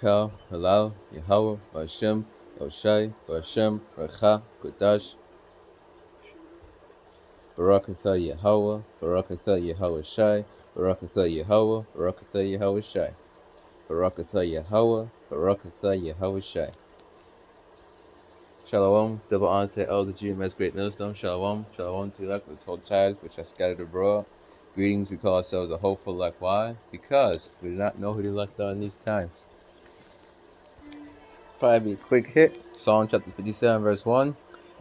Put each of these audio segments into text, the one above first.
Barakah, Halal, Yahweh, Hashem, Yoshai, Hashem, Racha, Kodash, Barakatha Yahweh, Barakatha Yahweh Shai, Barakatha Yahweh, Barakatha Yahweh Shai, Barakatha Yahweh, Barakatha Yahweh Shai. Shalom, double honor to Elder GMS Great Millstone. Shalom, shalom to elect the total tribes which are scattered abroad. Greetings, we call ourselves a hopeful elect. Why? Because we do not know who the elect are in these times. Probably a quick hit. Psalm chapter 57, verse 1.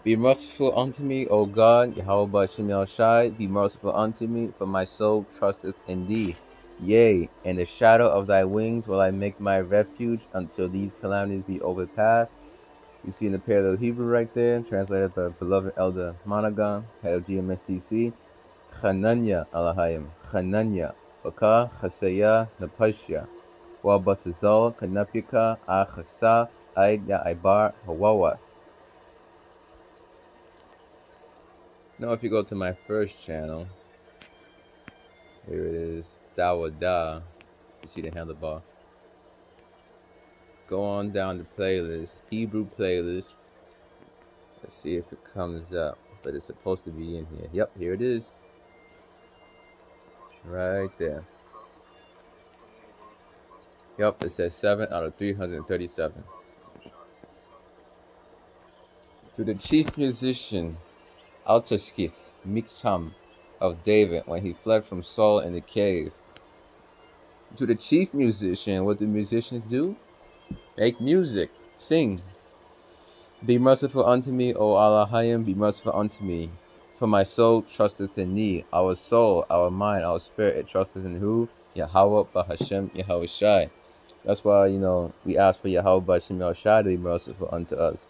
Be merciful unto me, O God, Yahweh Ba'Shem Shai. Be merciful unto me, for my soul trusteth in thee. Yea, in the shadow of thy wings will I make my refuge until these calamities be overpassed. You see in the parallel Hebrew right there, translated by beloved Elder Monaghan, head of GMSTC. Chananya Alahayim, Chananya, Baka Chasaya Napashya, Wabatazal Kanapika Achasa Aid Ibar Hawawa. Now if you go to my first channel, here it is, Dawada, you see the handlebar. Go on down the playlist, Hebrew playlist. Let's see if it comes up, but it's supposed to be in here. Yep, here it is. Right there. Yep, it says 7 out of 337. To the chief musician, Altaskith, Mixham, of David, when he fled from Saul in the cave. To the chief musician, what do musicians do? Make music, sing. Be merciful unto me, O Allahayim, be merciful unto me. For my soul trusteth in thee. Our soul, our mind, our spirit, it trusteth in who? Yahweh Ba'Hashem Yahweh Shai. That's why, we ask for Yahweh Ba'Hashem Yahweh Shai to be merciful unto us.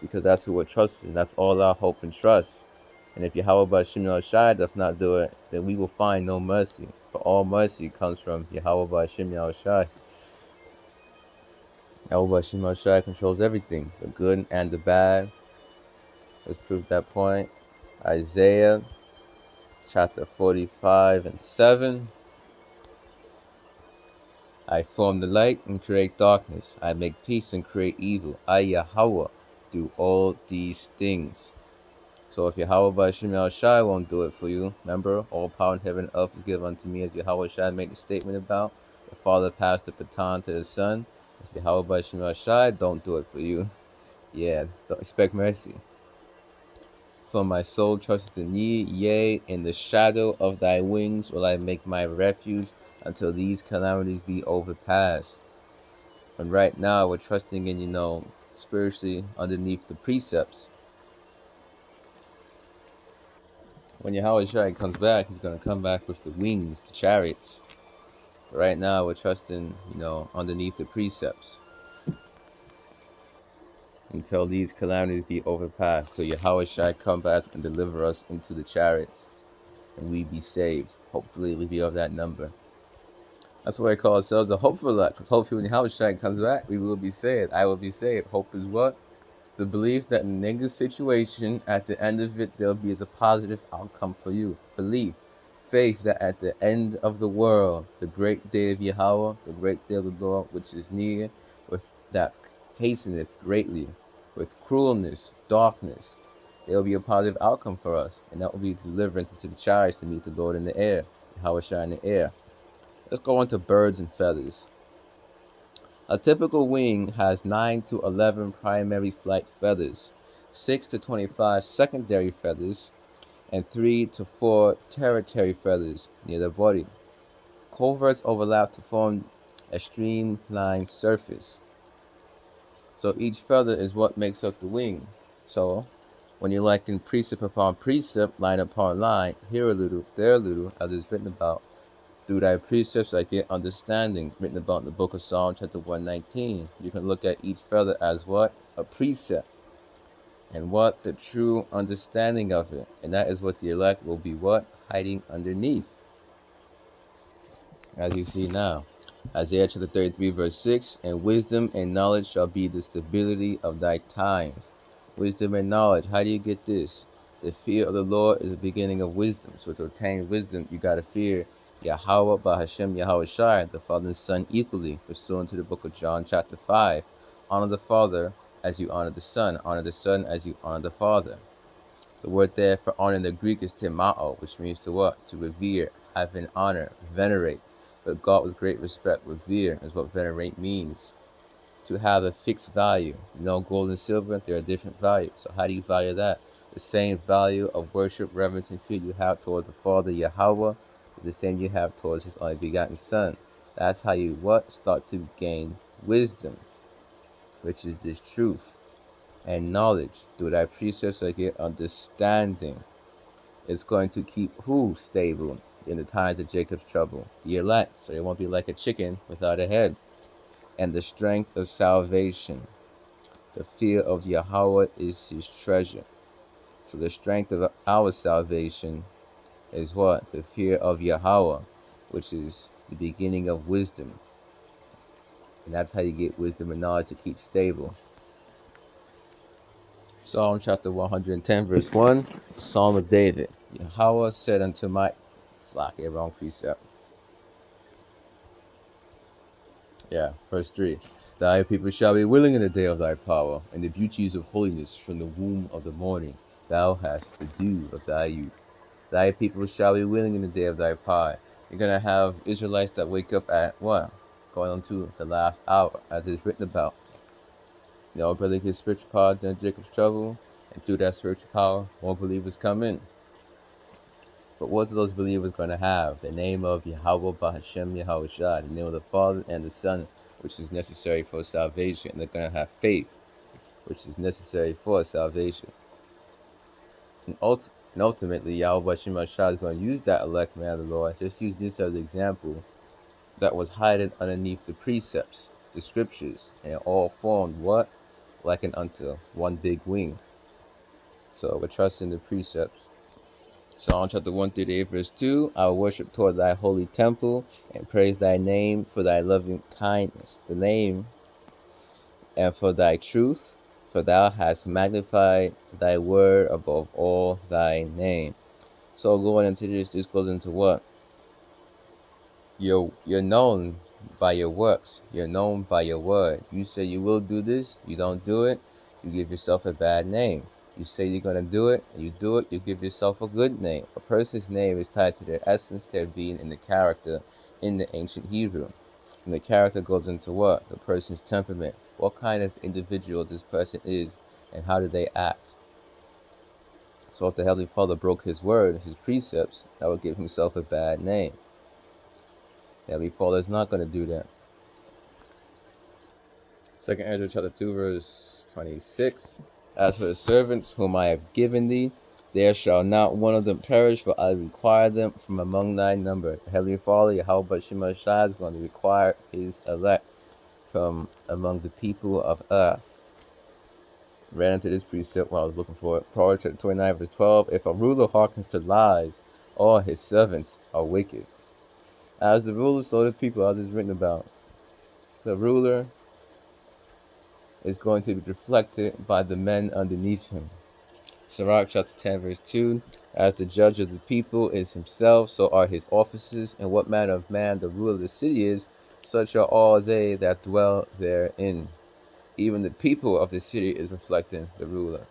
Because that's who we're trusting. That's all our hope and trust. And if Yahweh Ba'Hashem Yahweh Shai does not do it, then we will find no mercy. For all mercy comes from Yahweh Ba'Hashem Yahweh Shai. Yahweh Ba'Hashem Yahweh Shai controls everything, the good and the bad. Let's prove that point. Isaiah chapter 45 and 7. I form the light and create darkness. I make peace and create evil. I, Yahweh, do all these things. So if Yahweh Ba'Shem Yahweh Shai won't do it for you, remember, all power in heaven and earth is given unto me, as Yahweh Shai made the statement about. The Father passed the baton to the Son. If Yahweh Ba'Shem Yahweh Shai don't do it for you, yeah, don't expect mercy. For my soul trusteth in thee, yea, in the shadow of thy wings will I make my refuge until these calamities be overpassed. And right now we're trusting in, spiritually underneath the precepts. When Yahweh Shai comes back, he's going to come back with the wings, the chariots. But right now we're trusting, underneath the precepts. Until these calamities be overpassed. So Yahweh Shai come back and deliver us into the chariots. And we be saved. Hopefully we be of that number. That's why I call ourselves a hopeful elect. Because hopefully when Yahweh Shai comes back, we will be saved. I will be saved. Hope is what? The belief that in a negative situation, at the end of it, there'll be as a positive outcome for you. Belief. Faith that at the end of the world, the great day of Yahweh, the great day of the Lord, which is near, with that hasteneth greatly, with cruelness, darkness, there will be a positive outcome for us. And that will be deliverance into the chariots to meet the Lord in the air. Yahweh Shai in the air. Let's go on to birds and feathers. A typical wing has 9 to 11 primary flight feathers, 6 to 25 secondary feathers, and 3 to 4 tertiary feathers near the body. Coverts overlap to form a streamlined surface. So each feather is what makes up the wing. So when you're liking precept upon precept, line upon line, here a little, there a little, as it's written about, through thy precepts I get understanding, written about in the book of Psalm chapter 119. You can look at each feather as what? A precept. And what? The true understanding of it. And that is what the elect will be what? Hiding underneath. As you see now. Isaiah chapter 33 verse 6. And wisdom and knowledge shall be the stability of thy times. Wisdom and knowledge. How do you get this? The fear of the Lord is the beginning of wisdom. So to obtain wisdom, you got to fear Yahweh Bahashem Yahweh Shai, the Father and Son equally, pursuant to the book of John chapter 5. Honor the Father as you honor the Son. Honor the Son as you honor the Father. The word there for honor in the Greek is timao, which means to what? To revere, have in honor, venerate. But God with great respect, revere is what venerate means. To have a fixed value. You know, gold and silver, they're a different value. So how do you value that? The same value of worship, reverence, and fear you have towards the Father Yahweh is the same you have towards His only begotten Son. That's how you what? Start to gain wisdom, which is this truth, and knowledge. Through thy precepts I get understanding. It's going to keep who stable in the times of Jacob's trouble? The elect, so they won't be like a chicken without a head. And the strength of salvation. The fear of Yahweh is his treasure. So the strength of our salvation is what? The fear of Yahweh, which is the beginning of wisdom. And that's how you get wisdom and knowledge to keep stable. Psalm chapter 110, verse 1, Psalm of David. Yahweh said unto my... wrong precept. Verse 3. Thy people shall be willing in the day of thy power, and the beauties of holiness from the womb of the morning. Thou hast the dew of thy youth. Thy people shall be willing in the day of thy power. You're going to have Israelites that wake up at what? Going on to the last hour, as it's written about. You know, brother gets spiritual power during Jacob's trouble, and through that spiritual power, more believers come in. But what are those believers going to have? The name of Yahweh Bahashem Yahweh Shai, the name of the Father and the Son, which is necessary for salvation. And they're going to have faith, which is necessary for salvation. And ultimately, Yahweh Bahashem Shai is going to use that elect man of the Lord. Just use this as an example that was hidden underneath the precepts, the scriptures, and it all formed what? Likened unto one big wing. So we're trusting the precepts. Psalm chapter 138, verse 2, I will worship toward thy holy temple and praise thy name for thy loving kindness, the name, and for thy truth, for thou hast magnified thy word above all thy name. So going into this goes into what? You're known by your works. You're known by your word. You say you will do this, you don't do it, you give yourself a bad name. You say you're going to do it, and you do it, you give yourself a good name. A person's name is tied to their essence, their being, and the character in the ancient Hebrew. And the character goes into what? The person's temperament. What kind of individual this person is, and how do they act? So if the Heavenly Father broke his word, his precepts, that would give himself a bad name. The Heavenly Father is not going to do that. 2 Ezra chapter 2, verse 26. As for the servants whom I have given thee, there shall not one of them perish, for I require them from among thy number. The Heavenly Father, Yahweh Shema Shai, is going to require his elect from among the people of earth. Ran into this precept while I was looking for it. Proverbs chapter 29, verse 12. If a ruler hearkens to lies, all his servants are wicked. As the ruler, so the people, as it's written about. The ruler is going to be reflected by the men underneath him. Sirach chapter 10, verse 2. As the judge of the people is himself, so are his officers, and what manner of man the ruler of the city is, such are all they that dwell therein. Even the people of the city is reflecting the ruler.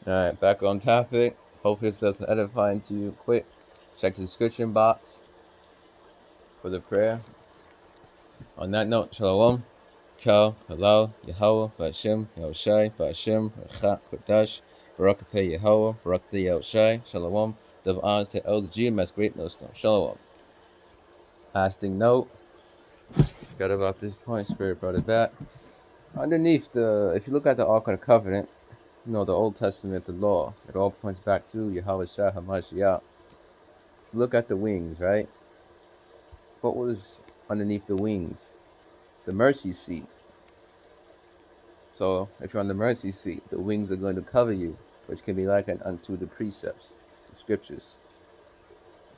Alright, back on topic. Hopefully this doesn't edifying to you. Quick, check the description box for the prayer. On that note, Shalom. Kal, Halal, Yahweh, Ba'ashem, Yahushai, Ba'ashem, Recha, Kodash, Barakateh Yahweh, Barakateh Yahushai, Shalom. Double honors to Elder GMS Great Millstone. Shalom. Lasting note. Forgot about this point. Spirit brought it back. Underneath if you look at the Ark of the Covenant, you know, the Old Testament, the law, it all points back to Yahweh Shai HaMashiach. Look at the wings, right? What was underneath the wings? The mercy seat. So if you're on the mercy seat, the wings are going to cover you, which can be likened unto the precepts, the scriptures.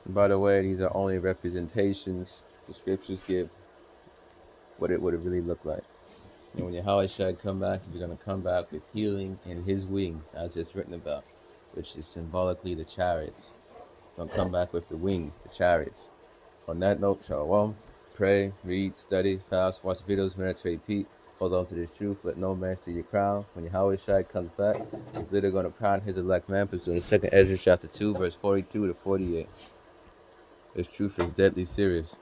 And by the way, these are only representations. The scriptures give what it would really look like. And when Yahweh Shai come back, he's going to come back with healing in his wings, as it's written about, which is symbolically the chariots. gonna come back with the wings, the chariots. On that note, shalom. Pray, read, study, fast, watch videos, meditate, repeat. Hold on to this truth. Let no man steal your crown. When Yahweh Shai comes back, he's literally going to crown his elect man. Pursuing the second Ezra chapter 2, verse 42 to 48. This truth is deadly serious.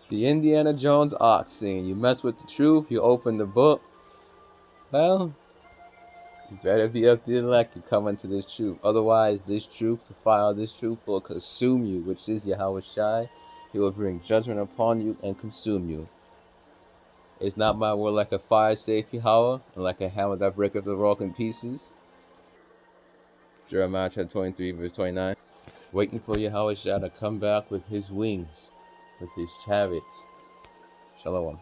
The Indiana Jones ox saying, you mess with the truth, you open the book. Well, you better be up the elect and come into this truth. Otherwise, this truth, to follow this truth, will consume you, which is Yahweh Shai. He will bring judgment upon you and consume you. Is not my word like a fire, saith Yahweh, and like a hammer that breaketh the rock in pieces? Jeremiah chapter 23, verse 29. Waiting for Yahweh Shai to come back with his wings, with his chariots. Shalom.